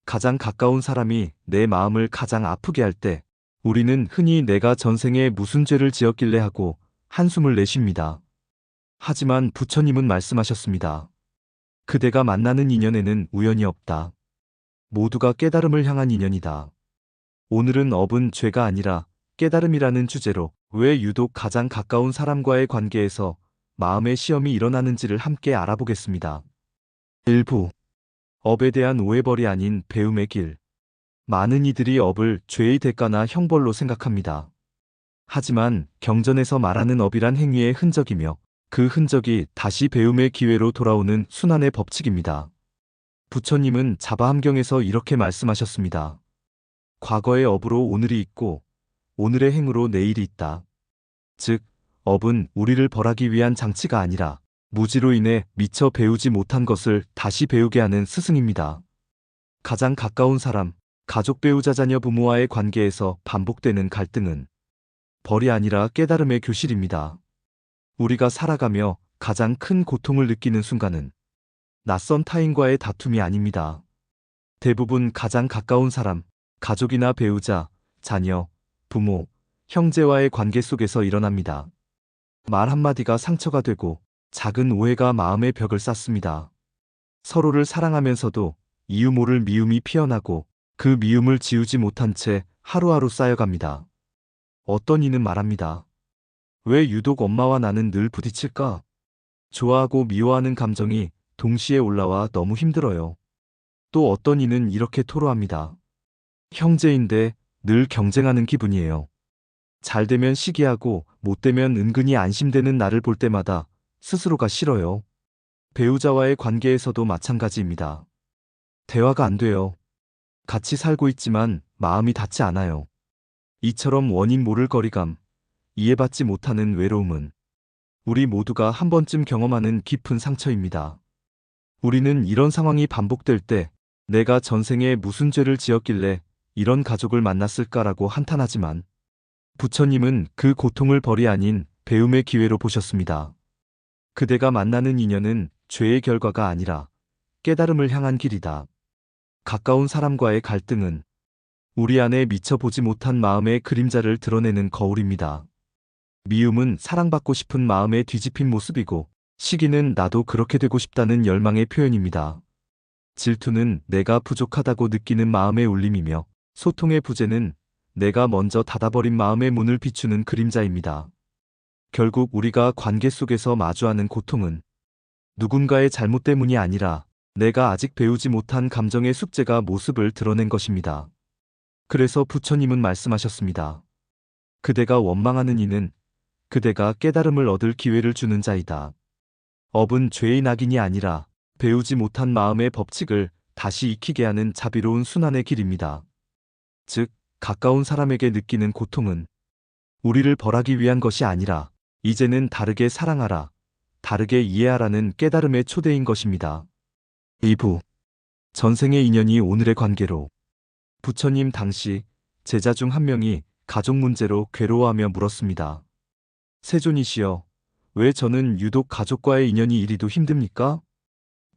가장 가까운 사람이 내 마음을 가장 아프게 할 때, 우리는 흔히 내가 전생에 무슨 죄를 지었길래 하고 한숨을 내쉽니다. 하지만 부처님은 말씀하셨습니다. 그대가 만나는 인연에는 우연이 없다. 모두가 깨달음을 향한 인연이다. 오늘은 업은 죄가 아니라 깨달음이라는 주제로 왜 유독 가장 가까운 사람과의 관계에서 마음의 시험이 일어나는지를 함께 알아보겠습니다. 일부 업에 대한 오해벌이 아닌 배움의 길. 많은 이들이 업을 죄의 대가나 형벌로 생각합니다. 하지만 경전에서 말하는 업이란 행위의 흔적이며 그 흔적이 다시 배움의 기회로 돌아오는 순환의 법칙입니다. 부처님은 자바함경에서 이렇게 말씀하셨습니다. 과거의 업으로 오늘이 있고 오늘의 행으로 내일이 있다. 즉, 업은 우리를 벌하기 위한 장치가 아니라 무지로 인해 미처 배우지 못한 것을 다시 배우게 하는 스승입니다. 가장 가까운 사람, 가족, 배우자, 자녀, 부모와의 관계에서 반복되는 갈등은 벌이 아니라 깨달음의 교실입니다. 우리가 살아가며 가장 큰 고통을 느끼는 순간은 낯선 타인과의 다툼이 아닙니다. 대부분 가장 가까운 사람, 가족이나 배우자, 자녀, 부모, 형제와의 관계 속에서 일어납니다. 말 한마디가 상처가 되고 작은 오해가 마음의 벽을 쌓습니다. 서로를 사랑하면서도 이유 모를 미움이 피어나고 그 미움을 지우지 못한 채 하루하루 쌓여갑니다. 어떤 이는 말합니다. 왜 유독 엄마와 나는 늘 부딪힐까? 좋아하고 미워하는 감정이 동시에 올라와 너무 힘들어요. 또 어떤 이는 이렇게 토로합니다. 형제인데 늘 경쟁하는 기분이에요. 잘 되면 시기하고 못 되면 은근히 안심되는 나를 볼 때마다 스스로가 싫어요. 배우자와의 관계에서도 마찬가지입니다. 대화가 안 돼요. 같이 살고 있지만 마음이 닿지 않아요. 이처럼 원인 모를 거리감, 이해받지 못하는 외로움은 우리 모두가 한 번쯤 경험하는 깊은 상처입니다. 우리는 이런 상황이 반복될 때 내가 전생에 무슨 죄를 지었길래 이런 가족을 만났을까라고 한탄하지만 부처님은 그 고통을 벌이 아닌 배움의 기회로 보셨습니다. 그대가 만나는 인연은 죄의 결과가 아니라 깨달음을 향한 길이다. 가까운 사람과의 갈등은 우리 안에 미처 보지 못한 마음의 그림자를 드러내는 거울입니다. 미움은 사랑받고 싶은 마음의 뒤집힌 모습이고 시기는 나도 그렇게 되고 싶다는 열망의 표현입니다. 질투는 내가 부족하다고 느끼는 마음의 울림이며 소통의 부재는 내가 먼저 닫아버린 마음의 문을 비추는 그림자입니다. 결국 우리가 관계 속에서 마주하는 고통은 누군가의 잘못 때문이 아니라 내가 아직 배우지 못한 감정의 숙제가 모습을 드러낸 것입니다. 그래서 부처님은 말씀하셨습니다. 그대가 원망하는 이는 그대가 깨달음을 얻을 기회를 주는 자이다. 업은 죄의 낙인이 아니라 배우지 못한 마음의 법칙을 다시 익히게 하는 자비로운 순환의 길입니다. 즉, 가까운 사람에게 느끼는 고통은 우리를 벌하기 위한 것이 아니라 이제는 다르게 사랑하라, 다르게 이해하라는 깨달음의 초대인 것입니다. 2부 전생의 인연이 오늘의 관계로. 부처님 당시 제자 중 한 명이 가족 문제로 괴로워하며 물었습니다. 세존이시여, 왜 저는 유독 가족과의 인연이 이리도 힘듭니까?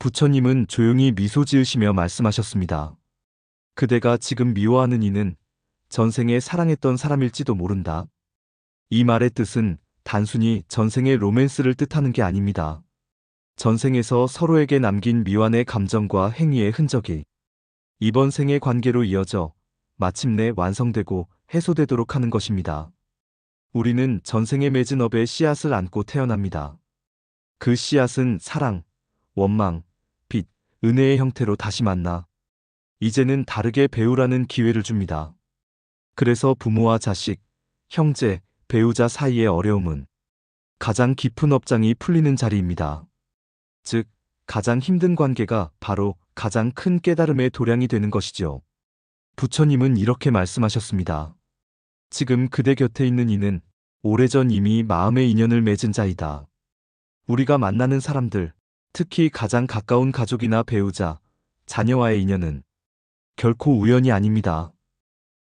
부처님은 조용히 미소 지으시며 말씀하셨습니다. 그대가 지금 미워하는 이는 전생에 사랑했던 사람일지도 모른다. 이 말의 뜻은 단순히 전생의 로맨스를 뜻하는 게 아닙니다. 전생에서 서로에게 남긴 미완의 감정과 행위의 흔적이 이번 생의 관계로 이어져 마침내 완성되고 해소되도록 하는 것입니다. 우리는 전생에 맺은 업의 씨앗을 안고 태어납니다. 그 씨앗은 사랑, 원망, 빛, 은혜의 형태로 다시 만나 이제는 다르게 배우라는 기회를 줍니다. 그래서 부모와 자식, 형제, 배우자 사이의 어려움은 가장 깊은 업장이 풀리는 자리입니다. 즉, 가장 힘든 관계가 바로 가장 큰 깨달음의 도량이 되는 것이죠. 부처님은 이렇게 말씀하셨습니다. 지금 그대 곁에 있는 이는 오래전 이미 마음의 인연을 맺은 자이다. 우리가 만나는 사람들, 특히 가장 가까운 가족이나 배우자, 자녀와의 인연은 결코 우연이 아닙니다.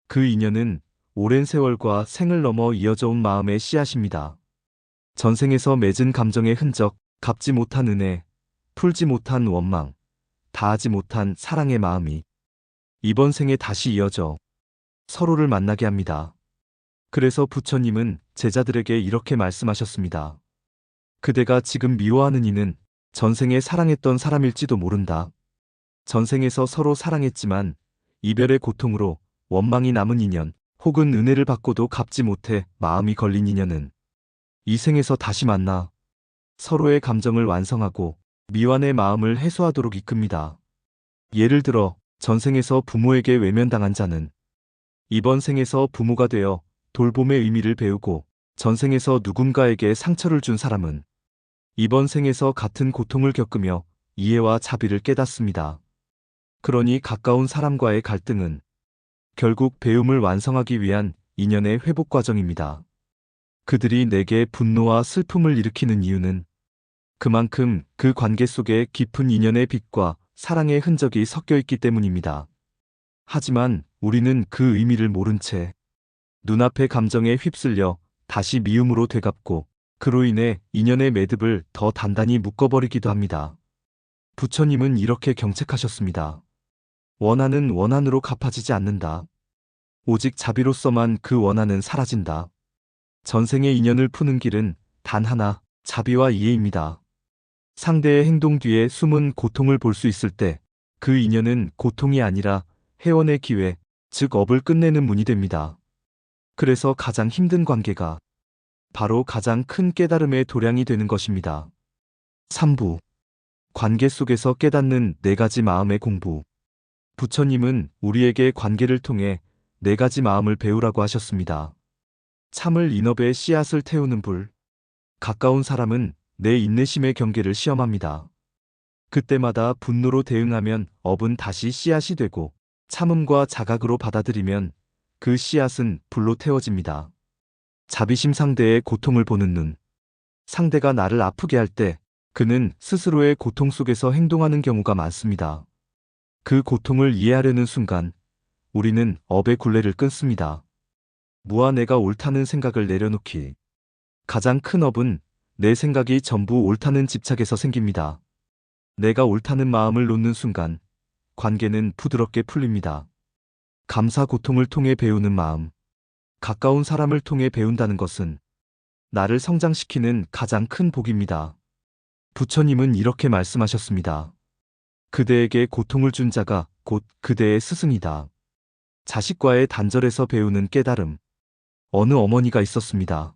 그 인연은 오랜 세월과 생을 넘어 이어져 온 마음의 씨앗입니다. 전생에서 맺은 감정의 흔적, 갚지 못한 은혜, 풀지 못한 원망, 다하지 못한 사랑의 마음이 이번 생에 다시 이어져 서로를 만나게 합니다. 그래서 부처님은 제자들에게 이렇게 말씀하셨습니다. 그대가 지금 미워하는 이는 전생에 사랑했던 사람일지도 모른다. 전생에서 서로 사랑했지만 이별의 고통으로 원망이 남은 인연, 혹은 은혜를 받고도 갚지 못해 마음이 걸린 인연은 이 생에서 다시 만나 서로의 감정을 완성하고 미완의 마음을 해소하도록 이끕니다. 예를 들어 전생에서 부모에게 외면당한 자는 이번 생에서 부모가 되어 돌봄의 의미를 배우고, 전생에서 누군가에게 상처를 준 사람은 이번 생에서 같은 고통을 겪으며 이해와 자비를 깨닫습니다. 그러니 가까운 사람과의 갈등은 결국 배움을 완성하기 위한 인연의 회복 과정입니다. 그들이 내게 분노와 슬픔을 일으키는 이유는 그만큼 그 관계 속에 깊은 인연의 빛과 사랑의 흔적이 섞여 있기 때문입니다. 하지만 우리는 그 의미를 모른 채 눈앞의 감정에 휩쓸려 다시 미움으로 되갚고, 그로 인해 인연의 매듭을 더 단단히 묶어버리기도 합니다. 부처님은 이렇게 경책하셨습니다. 원한은 원한으로 갚아지지 않는다. 오직 자비로서만 그 원한은 사라진다. 전생의 인연을 푸는 길은 단 하나, 자비와 이해입니다. 상대의 행동 뒤에 숨은 고통을 볼 수 있을 때 그 인연은 고통이 아니라 해원의 기회, 즉 업을 끝내는 문이 됩니다. 그래서 가장 힘든 관계가 바로 가장 큰 깨달음의 도량이 되는 것입니다. 3부. 관계 속에서 깨닫는 4가지 마음의 공부. 부처님은 우리에게 관계를 통해 4가지 마음을 배우라고 하셨습니다. 참을 인업에 씨앗을 태우는 불. 가까운 사람은 내 인내심의 경계를 시험합니다. 그때마다 분노로 대응하면 업은 다시 씨앗이 되고, 참음과 자각으로 받아들이면 그 씨앗은 불로 태워집니다. 자비심 상대의 고통을 보는 눈. 상대가 나를 아프게 할 때 그는 스스로의 고통 속에서 행동하는 경우가 많습니다. 그 고통을 이해하려는 순간 우리는 업의 굴레를 끊습니다. 무아 내가 옳다는 생각을 내려놓기. 가장 큰 업은 내 생각이 전부 옳다는 집착에서 생깁니다. 내가 옳다는 마음을 놓는 순간 관계는 부드럽게 풀립니다. 감사 고통을 통해 배우는 마음. 가까운 사람을 통해 배운다는 것은 나를 성장시키는 가장 큰 복입니다. 부처님은 이렇게 말씀하셨습니다. 그대에게 고통을 준 자가 곧 그대의 스승이다. 자식과의 단절에서 배우는 깨달음. 어느 어머니가 있었습니다.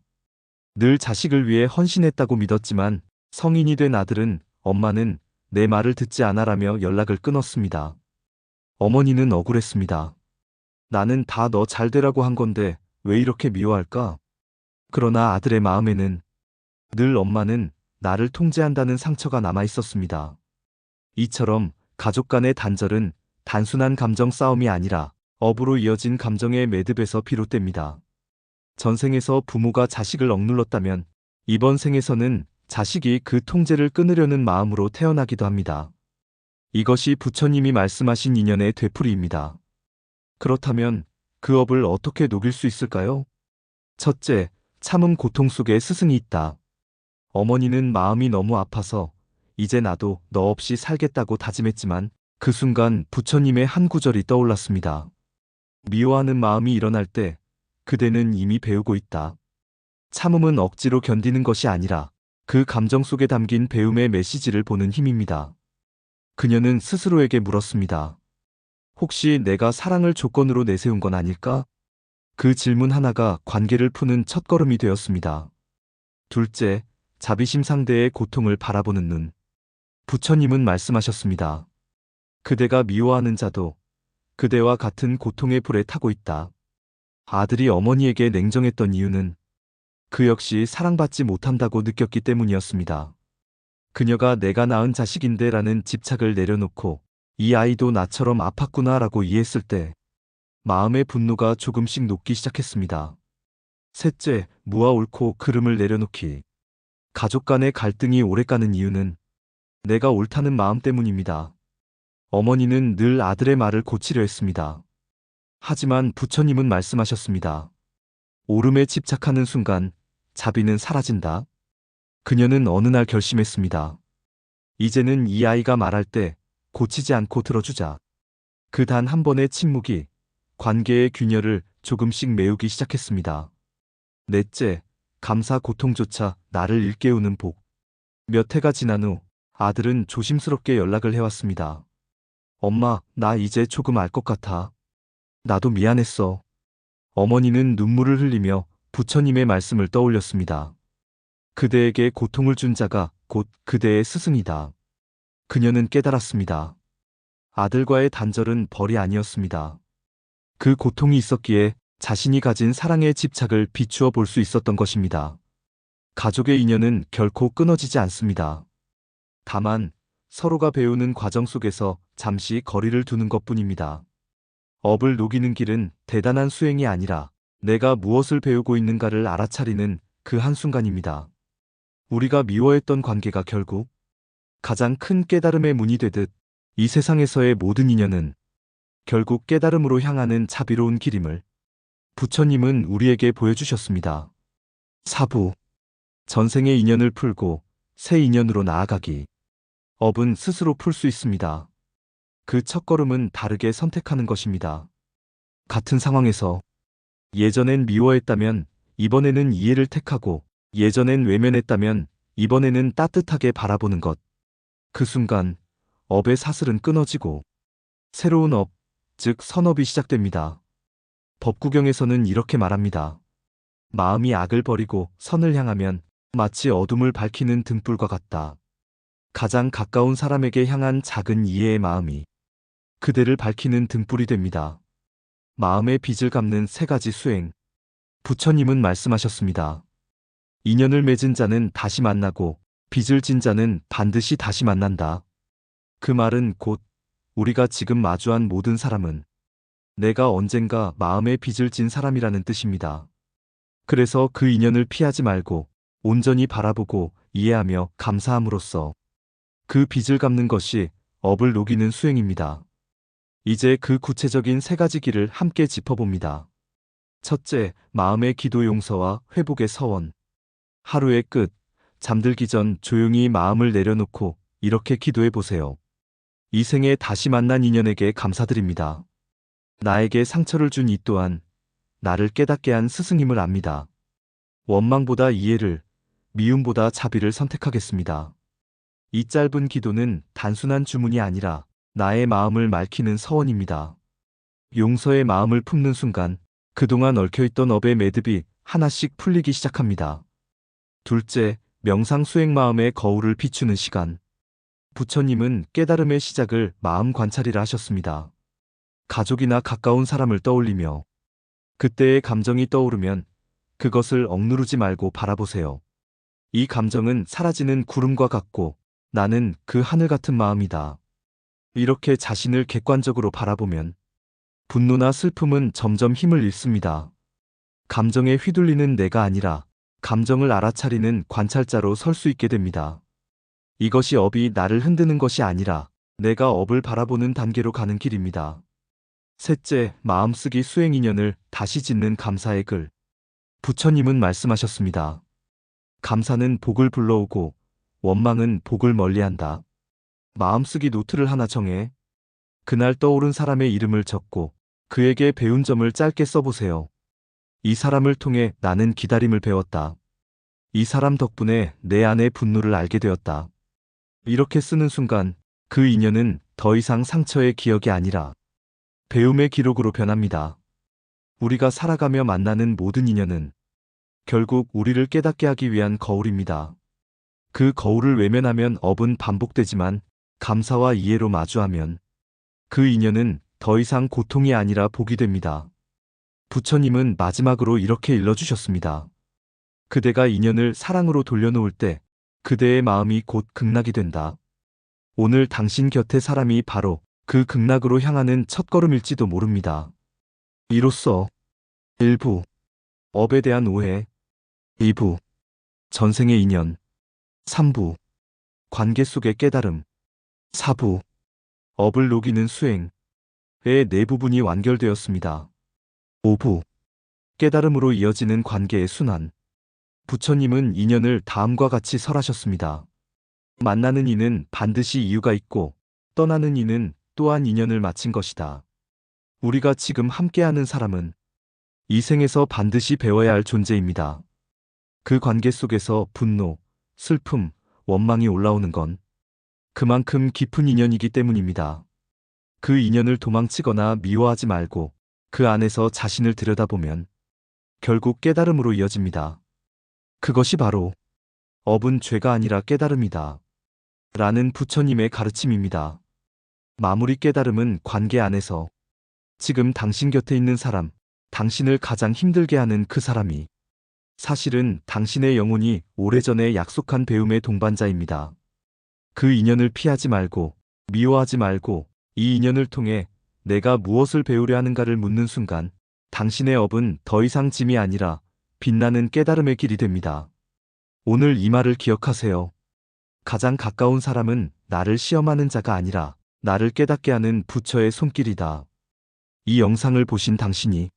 늘 자식을 위해 헌신했다고 믿었지만 성인이 된 아들은 엄마는 내 말을 듣지 않아라며 연락을 끊었습니다. 어머니는 억울했습니다. 나는 다 너 잘 되라고 한 건데 왜 이렇게 미워할까? 그러나 아들의 마음에는 늘 엄마는 나를 통제한다는 상처가 남아 있었습니다. 이처럼 가족 간의 단절은 단순한 감정 싸움이 아니라 업으로 이어진 감정의 매듭에서 비롯됩니다. 전생에서 부모가 자식을 억눌렀다면 이번 생에서는 자식이 그 통제를 끊으려는 마음으로 태어나기도 합니다. 이것이 부처님이 말씀하신 인연의 되풀이입니다. 그렇다면 그 업을 어떻게 녹일 수 있을까요? 첫째, 참음 고통 속에 스승이 있다. 어머니는 마음이 너무 아파서 이제 나도 너 없이 살겠다고 다짐했지만 그 순간 부처님의 한 구절이 떠올랐습니다. 미워하는 마음이 일어날 때 그대는 이미 배우고 있다. 참음은 억지로 견디는 것이 아니라 그 감정 속에 담긴 배움의 메시지를 보는 힘입니다. 그녀는 스스로에게 물었습니다. 혹시 내가 사랑을 조건으로 내세운 건 아닐까? 그 질문 하나가 관계를 푸는 첫걸음이 되었습니다. 둘째, 자비심 상대의 고통을 바라보는 눈. 부처님은 말씀하셨습니다. 그대가 미워하는 자도 그대와 같은 고통의 불에 타고 있다. 아들이 어머니에게 냉정했던 이유는 그 역시 사랑받지 못한다고 느꼈기 때문이었습니다. 그녀가 내가 낳은 자식인데 라는 집착을 내려놓고 이 아이도 나처럼 아팠구나 라고 이해했을 때 마음의 분노가 조금씩 녹기 시작했습니다. 셋째, 무아 옳고 그름을 내려놓기. 가족 간의 갈등이 오래 가는 이유는 내가 옳다는 마음 때문입니다. 어머니는 늘 아들의 말을 고치려 했습니다. 하지만 부처님은 말씀하셨습니다. 옳음에 집착하는 순간 자비는 사라진다. 그녀는 어느 날 결심했습니다. 이제는 이 아이가 말할 때 고치지 않고 들어주자. 그 단 한 번의 침묵이 관계의 균열을 조금씩 메우기 시작했습니다. 넷째, 감사 고통조차 나를 일깨우는 복. 몇 해가 지난 후 아들은 조심스럽게 연락을 해왔습니다. 엄마, 나 이제 조금 알 것 같아. 나도 미안했어. 어머니는 눈물을 흘리며 부처님의 말씀을 떠올렸습니다. 그대에게 고통을 준 자가 곧 그대의 스승이다. 그녀는 깨달았습니다. 아들과의 단절은 벌이 아니었습니다. 그 고통이 있었기에 자신이 가진 사랑의 집착을 비추어 볼 수 있었던 것입니다. 가족의 인연은 결코 끊어지지 않습니다. 다만 서로가 배우는 과정 속에서 잠시 거리를 두는 것뿐입니다. 업을 녹이는 길은 대단한 수행이 아니라 내가 무엇을 배우고 있는가를 알아차리는 그 한순간입니다. 우리가 미워했던 관계가 결국 가장 큰 깨달음의 문이 되듯 이 세상에서의 모든 인연은 결국 깨달음으로 향하는 자비로운 길임을 부처님은 우리에게 보여주셨습니다. 사부, 전생의 인연을 풀고 새 인연으로 나아가기. 업은 스스로 풀 수 있습니다. 그 첫걸음은 다르게 선택하는 것입니다. 같은 상황에서 예전엔 미워했다면 이번에는 이해를 택하고 예전엔 외면했다면 이번에는 따뜻하게 바라보는 것. 그 순간 업의 사슬은 끊어지고 새로운 업, 즉 선업이 시작됩니다. 법구경에서는 이렇게 말합니다. 마음이 악을 버리고 선을 향하면 마치 어둠을 밝히는 등불과 같다. 가장 가까운 사람에게 향한 작은 이해의 마음이 그대를 밝히는 등불이 됩니다. 마음의 빚을 갚는 세 가지 수행. 부처님은 말씀하셨습니다. 인연을 맺은 자는 다시 만나고 빚을 진 자는 반드시 다시 만난다. 그 말은 곧 우리가 지금 마주한 모든 사람은 내가 언젠가 마음의 빚을 진 사람이라는 뜻입니다. 그래서 그 인연을 피하지 말고 온전히 바라보고 이해하며 감사함으로써 그 빚을 갚는 것이 업을 녹이는 수행입니다. 이제 그 구체적인 세 가지 길을 함께 짚어봅니다. 첫째, 마음의 기도 용서와 회복의 서원. 하루의 끝, 잠들기 전 조용히 마음을 내려놓고 이렇게 기도해 보세요. 이 생에 다시 만난 인연에게 감사드립니다. 나에게 상처를 준 이 또한 나를 깨닫게 한 스승임을 압니다. 원망보다 이해를, 미움보다 자비를 선택하겠습니다. 이 짧은 기도는 단순한 주문이 아니라 나의 마음을 맑히는 서원입니다. 용서의 마음을 품는 순간 그동안 얽혀있던 업의 매듭이 하나씩 풀리기 시작합니다. 둘째, 명상 수행 마음의 거울을 비추는 시간. 부처님은 깨달음의 시작을 마음 관찰이라 하셨습니다. 가족이나 가까운 사람을 떠올리며 그때의 감정이 떠오르면 그것을 억누르지 말고 바라보세요. 이 감정은 사라지는 구름과 같고 나는 그 하늘 같은 마음이다. 이렇게 자신을 객관적으로 바라보면 분노나 슬픔은 점점 힘을 잃습니다. 감정에 휘둘리는 내가 아니라 감정을 알아차리는 관찰자로 설 수 있게 됩니다. 이것이 업이 나를 흔드는 것이 아니라 내가 업을 바라보는 단계로 가는 길입니다. 셋째, 마음쓰기 수행 인연을 다시 짓는 감사의 글. 부처님은 말씀하셨습니다. 감사는 복을 불러오고 원망은 복을 멀리한다. 마음쓰기 노트를 하나 정해 그날 떠오른 사람의 이름을 적고 그에게 배운 점을 짧게 써보세요. 이 사람을 통해 나는 기다림을 배웠다. 이 사람 덕분에 내 안의 분노를 알게 되었다. 이렇게 쓰는 순간 그 인연은 더 이상 상처의 기억이 아니라 배움의 기록으로 변합니다. 우리가 살아가며 만나는 모든 인연은 결국 우리를 깨닫게 하기 위한 거울입니다. 그 거울을 외면하면 업은 반복되지만 감사와 이해로 마주하면 그 인연은 더 이상 고통이 아니라 복이 됩니다. 부처님은 마지막으로 이렇게 일러주셨습니다. 그대가 인연을 사랑으로 돌려놓을 때 그대의 마음이 곧 극락이 된다. 오늘 당신 곁의 사람이 바로 그 극락으로 향하는 첫걸음일지도 모릅니다. 이로써 1부, 업에 대한 오해, 2부, 전생의 인연, 3부, 관계 속의 깨달음, 4부, 업을 녹이는 수행의 네 부분이 완결되었습니다. 5부, 깨달음으로 이어지는 관계의 순환. 부처님은 인연을 다음과 같이 설하셨습니다. 만나는 이는 반드시 이유가 있고 떠나는 이는 또한 인연을 마친 것이다. 우리가 지금 함께하는 사람은 이 생에서 반드시 배워야 할 존재입니다. 그 관계 속에서 분노, 슬픔, 원망이 올라오는 건 그만큼 깊은 인연이기 때문입니다. 그 인연을 도망치거나 미워하지 말고 그 안에서 자신을 들여다보면 결국 깨달음으로 이어집니다. 그것이 바로 업은 죄가 아니라 깨달음이다. 라는 부처님의 가르침입니다. 마무리 깨달음은 관계 안에서 지금 당신 곁에 있는 사람, 당신을 가장 힘들게 하는 그 사람이 사실은 당신의 영혼이 오래전에 약속한 배움의 동반자입니다. 그 인연을 피하지 말고 미워하지 말고 이 인연을 통해 내가 무엇을 배우려 하는가를 묻는 순간 당신의 업은 더 이상 짐이 아니라 빛나는 깨달음의 길이 됩니다. 오늘 이 말을 기억하세요. 가장 가까운 사람은 나를 시험하는 자가 아니라 나를 깨닫게 하는 부처의 손길이다. 이 영상을 보신 당신이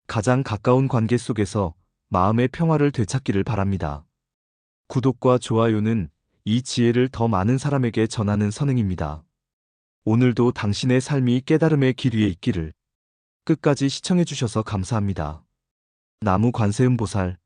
가장 가까운 관계 속에서 마음의 평화를 되찾기를 바랍니다. 구독과 좋아요는 이 지혜를 더 많은 사람에게 전하는 선행입니다. 오늘도 당신의 삶이 깨달음의 길 위에 있기를. 끝까지 시청해주셔서 감사합니다. 나무 관세음보살